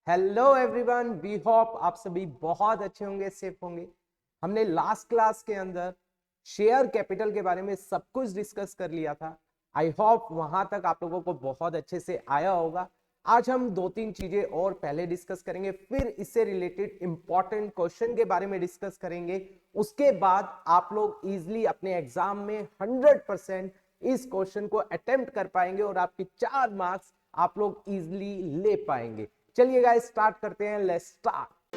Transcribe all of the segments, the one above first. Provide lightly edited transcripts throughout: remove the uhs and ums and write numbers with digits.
Hello everyone, we hope आप सभी बहुत अच्छे होंगे, सेफ होंगे। हमने लास्ट क्लास के अंदर शेयर कैपिटल के बारे में सब कुछ डिस्कस कर लिया था। आई होप वहां तक आप लोगों को बहुत अच्छे से आया होगा। आज हम दो तीन चीजें और पहले डिस्कस करेंगे, फिर इससे रिलेटेड इंपॉर्टेंट क्वेश्चन के बारे में डिस्कस करेंगे। उसके बाद आप लोग इजिली अपने एग्जाम में 100% इस क्वेश्चन को अटेम्प्ट कर पाएंगे और आपके 4 मार्क्स आप लोग इजिली ले पाएंगे। चलिए गाइस स्टार्ट करते हैं, लेट्स स्टार्ट।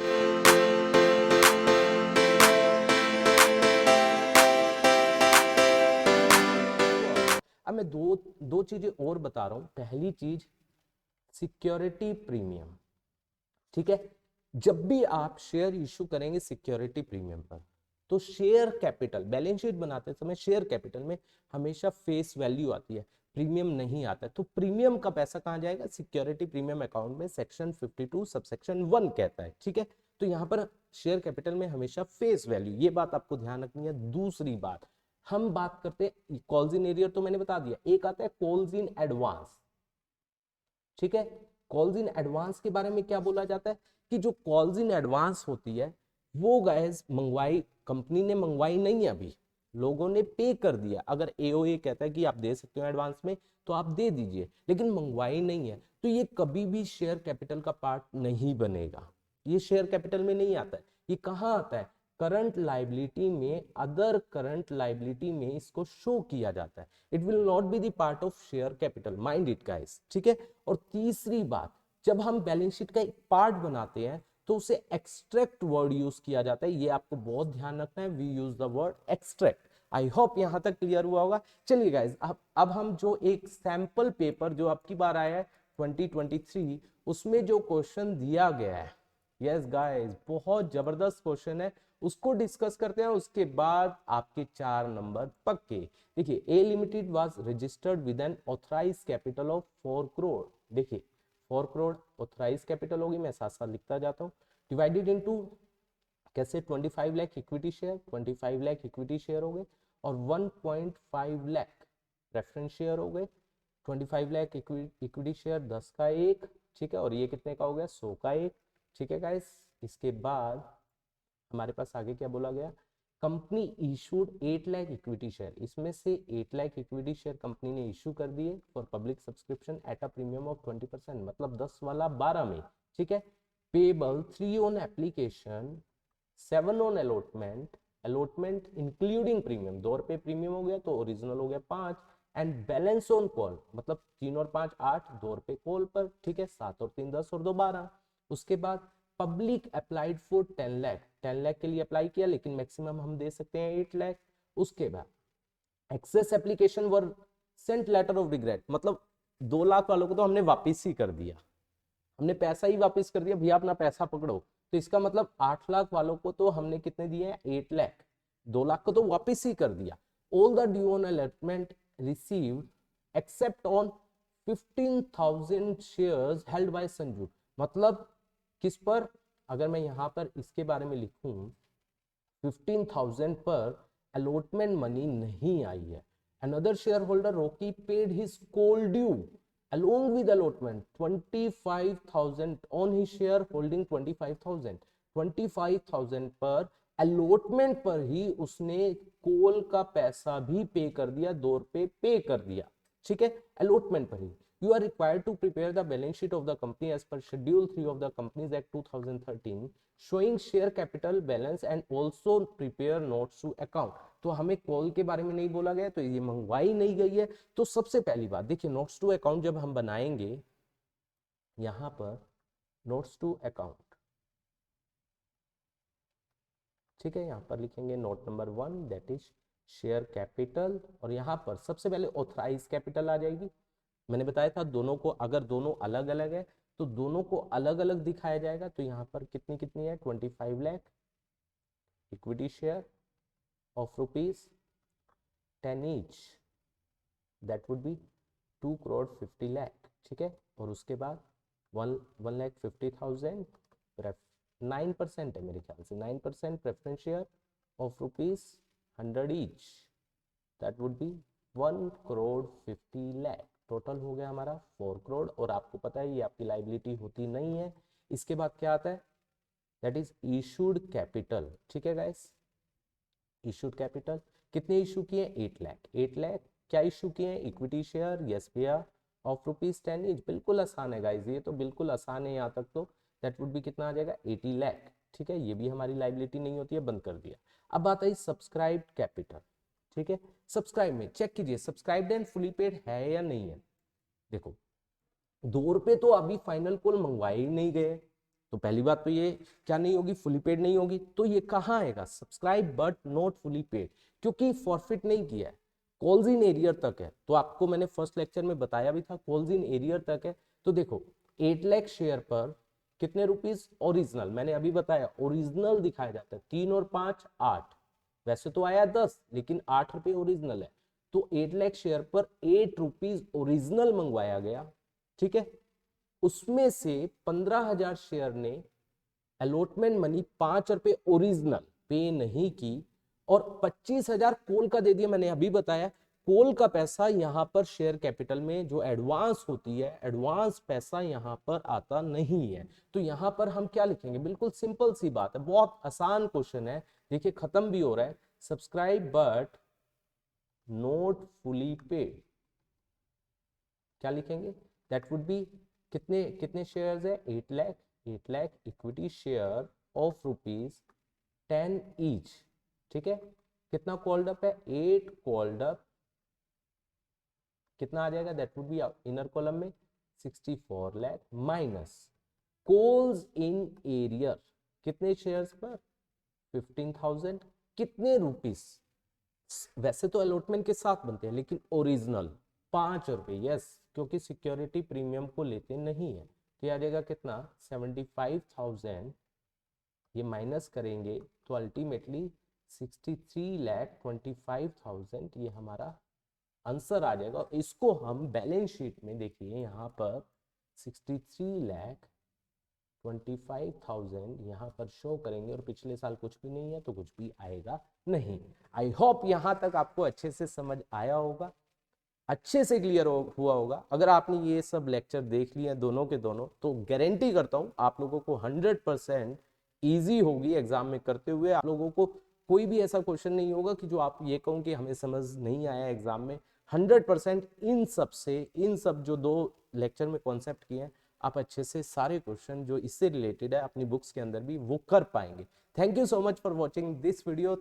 अब मैं दो दो चीजें और बता रहा हूं। पहली चीज सिक्योरिटी प्रीमियम, ठीक है। जब भी आप शेयर इशू करेंगे सिक्योरिटी प्रीमियम पर, तो शेयर कैपिटल बैलेंस शीट बनाते समय शेयर कैपिटल में हमेशा फेस वैल्यू आती है, प्रीमियम नहीं आता है। तो प्रीमियम का पैसा कहां जाएगा? सिक्योरिटी प्रीमियम अकाउंट में सेक्शन 52 सबसेक्शन 1 कहता है, ठीक है। तो यहां पर शेयर कैपिटल में हमेशा फेस वैल्यू, ये बात आपको ध्यान रखनी है। दूसरी बात, हम बात करते हैं कॉल्स इन एरियर, तो मैंने बता दिया। एक आता है कॉल्स इन एडवांस, ठीक है। कॉल्स इन एडवांस के बारे में क्या बोला जाता है कि जो कॉल्स इन एडवांस होती है वो गाइस मंगवाई, कंपनी ने मंगवाई नहीं है, अभी लोगों ने पे कर दिया। अगर एओए कहता है कि आप दे सकते हो एडवांस में तो आप दे दीजिए, लेकिन मंगवाई नहीं है, तो ये कभी भी शेयर कैपिटल का पार्ट नहीं बनेगा। ये शेयर कैपिटल में नहीं आता है। ये कहाँ आता है? करंट लाइबिलिटी में, अदर करंट लाइबिलिटी में इसको शो किया जाता है। It will not be the part of share capital, mind it guys, ठीक है। और तीसरी बात, जब हम बैलेंस शीट का एक पार्ट बनाते हैं तो उसे एक्सट्रैक्ट वर्ड यूज किया जाता है। ये आपको बहुत ध्यान रखना है, we use the word extract. I hope यहां तक क्लियर हुआ होगा। चलिए गाइस, अब हम जो एक सैंपल पेपर जो आपकी बार आया है 2023, उसमें जो क्वेश्चन दिया गया है, यस गाइस बहुत जबरदस्त क्वेश्चन है, उसको डिस्कस करते हैं। उसके बाद आपके 4 नंबर पक्के। देखिए, A limited was registered with an authorised capital of 4 crore. देखिए 4 करोड़ ऑथराइज कैपिटल होगी, मैं साथ साथ लिखता जाता हूँ। डिवाइडेड इनटू कैसे? 25 lakh equity share, 25 lakh equity share हो गए, और 1.5 लाख प्रेफरेंस शेयर हो गए। 25 लाख इक्विटी शेयर 10 का एक, ठीक है। और ये कितने का हो गया? 100 का एक, ठीक है गाइस। इसके बाद हमारे पास आगे क्या बोला गया? Company issued 8 lakh equity share, इसमें से 8 लाख इक्विटी शेयर कंपनी ने इशू कर दिए for public subscription at a premium of 20%, मतलब 10 वाला 12 में, ठीक है। Payable 3 on application, 7 on allotment, allotment including premium, 2 रुपए प्रीमियम हो गया तो ओरिजिनल हो गया 5, एंड बैलेंस ऑन कॉल, मतलब 3 और 5 8, 2 रुपए कॉल पर, ठीक है। 7 और 3 10 और 2 12। उसके बाद public applied for 10 lakh, 10 lakh के लिए अप्लाई किया, लेकिन मैक्सिमम हम दे सकते हैं 8 लाख। उसके बाद excess application were sent letter of regret, मतलब 2 लाख वालों को तो हमने वापिस ही कर दिया, हमने पैसा ही वापस कर दिया, भैया अपना पैसा पकड़ो। तो इसका मतलब 8 लाख वालों को तो हमने कितने दिए हैं? 8 लाख। 2 लाख को तो वापस ही कर दिया। All the due on allotment received except on 15,000 shares held by Sanju, मतलब किस पर? अगर मैं यहां पर इसके बारे में लिखूं, 15,000 पर अलॉटमेंट मनी नहीं आई है। Another share holder Rocky paid his call due along with allotment 25,000 on his share holding 25,000, 25,000 पर allotment पर ही उसने कॉल का पैसा भी पे कर दिया, 2 रुपए पे कर दिया, ठीक है। allotment पर ही you are required to prepare the balance sheet of the company as per schedule 3 of the companies act 2013 showing share capital balance and also prepare notes to account। तो हमें कॉल के बारे में नहीं बोला गया, तो ये मंगवाई नहीं गई है। तो सबसे पहली बात देखिए, नोट्स टू अकाउंट जब हम बनाएंगे, यहां पर नोट्स टू अकाउंट, ठीक है, यहां पर लिखेंगे note number 1 that is share capital, और यहां पर सबसे पहले ऑथराइज कैपिटल आ जाएगी। मैंने बताया था दोनों को, अगर दोनों अलग अलग है तो दोनों को अलग अलग दिखाया जाएगा। तो यहाँ पर कितनी कितनी है? 25 lakh equity share of rupees 10 each, that would be 2 crore 50 lakh, ठीक है। और उसके बाद 1,50,000 9% है मेरे ख्याल से, 9% preference share of rupees 100 each, that would be 1 crore 50 lakh. Total हो गया हमारा 4 करोड़। और आपको पता है ये आपकी लाइबिलिटी होती नहीं है, इसके बाद क्या आता है, दैट इज इशूड कैपिटल। ठीक है गाइस, इशूड कैपिटल कितने इशू किए, 8 लाख। 8 लाख क्या इशू किए हैं, इक्विटी शेयर, यस भैया, ऑफ ₹10 ईच। बिल्कुल आसान है गाइस, ये तो बिल्कुल आसान है यहाँ तक तो। दैट वुड बी कितना आ जाएगा, 80 लाख। ठीक है, ये भी हमारी लाइबिलिटी नहीं होती है, बंद कर दिया। अब बात आई सब्सक्राइब कैपिटल। ठीक है, सब्सक्राइब में चेक कीजिए सब्सक्राइब्ड एंड फुली पेड है या नहीं है। देखो ₹2 तो अभी फाइनल कॉल मंगवाए ही नहीं गए, तो पहली बात तो ये क्या नहीं होगी, फुली पेड नहीं होगी। तो ये कहाँ आएगा, subscribe but not fully paid, क्योंकि फॉरफिट नहीं किया है, कॉल्स इन एरियर तक है। तो आपको मैंने फर्स्ट लेक्चर में बताया भी था, कॉल्स इन एरियर तक है। तो देखो 8 लाख शेयर पर कितने रुपीस ओरिजिनल, मैंने अभी बताया ओरिजिनल दिखाया जाता है, 3 और 5 8, वैसे तो आया 10 लेकिन ₹8 ओरिजिनल है। तो 8 लाख शेयर पर ₹8 ओरिजिनल मंगवाया गया। ठीक है, उसमें से 15,000 शेयर ने अलॉटमेंट मनी ₹5 ओरिजिनल पे नहीं की, और 25,000 कॉल का दे दिया। मैंने अभी बताया कॉल का पैसा यहाँ पर शेयर कैपिटल में जो एडवांस होती है, एडवांस पैसा यहाँ पर आता नहीं है। तो यहाँ पर हम क्या लिखेंगे, बिल्कुल सिंपल सी बात है, बहुत आसान क्वेश्चन है। देखिए खत्म भी हो रहा है, subscribe but not fully paid, क्या लिखेंगे, दैट वुड बी कितने कितने शेयर्स है, 8 lakh. 8 lakh equity share of ₹10 each. ठीक है, कितना कॉल्ड अप है, 8 कॉल्ड अप, कितना आ जाएगा, that would be inner column में 64 lakh minus calls in arrear, कितने शेयर्स पर 15,000, कितने रुपीस, वैसे तो अलॉटमेंट के साथ बनते हैं लेकिन ओरिजिनल ₹5, यस, क्योंकि सिक्योरिटी प्रीमियम को लेते नहीं है। तो आ जाएगा कितना, 75,000, ये माइनस करेंगे तो अल्टीमेटली 63,25,000 ये हमारा आंसर आ जाएगा। और इसको हम बैलेंस शीट में देखिए यहाँ पर 63,25,000 यहाँ पर शो करेंगे, और पिछले साल कुछ भी नहीं है तो कुछ भी आएगा नहीं। आई होप यहाँ तक आपको अच्छे से समझ आया होगा, अच्छे से क्लियर हुआ होगा। अगर आपने ये सब लेक्चर देख लिए दोनों के दोनों, तो गारंटी करता हूँ आप लोगों को 100% ईजी होगी एग्जाम में करते हुए। आप लोगों को कोई भी ऐसा क्वेश्चन नहीं होगा कि जो आप ये कहो कि हमें समझ नहीं आया एग्जाम में। 100% इन सब जो 2 लेक्चर में कॉन्सेप्ट किए हैं, आप अच्छे से सारे क्वेश्चन जो इससे रिलेटेड है अपनी बुक्स के अंदर भी वो कर पाएंगे। Thank you so much for watching this video.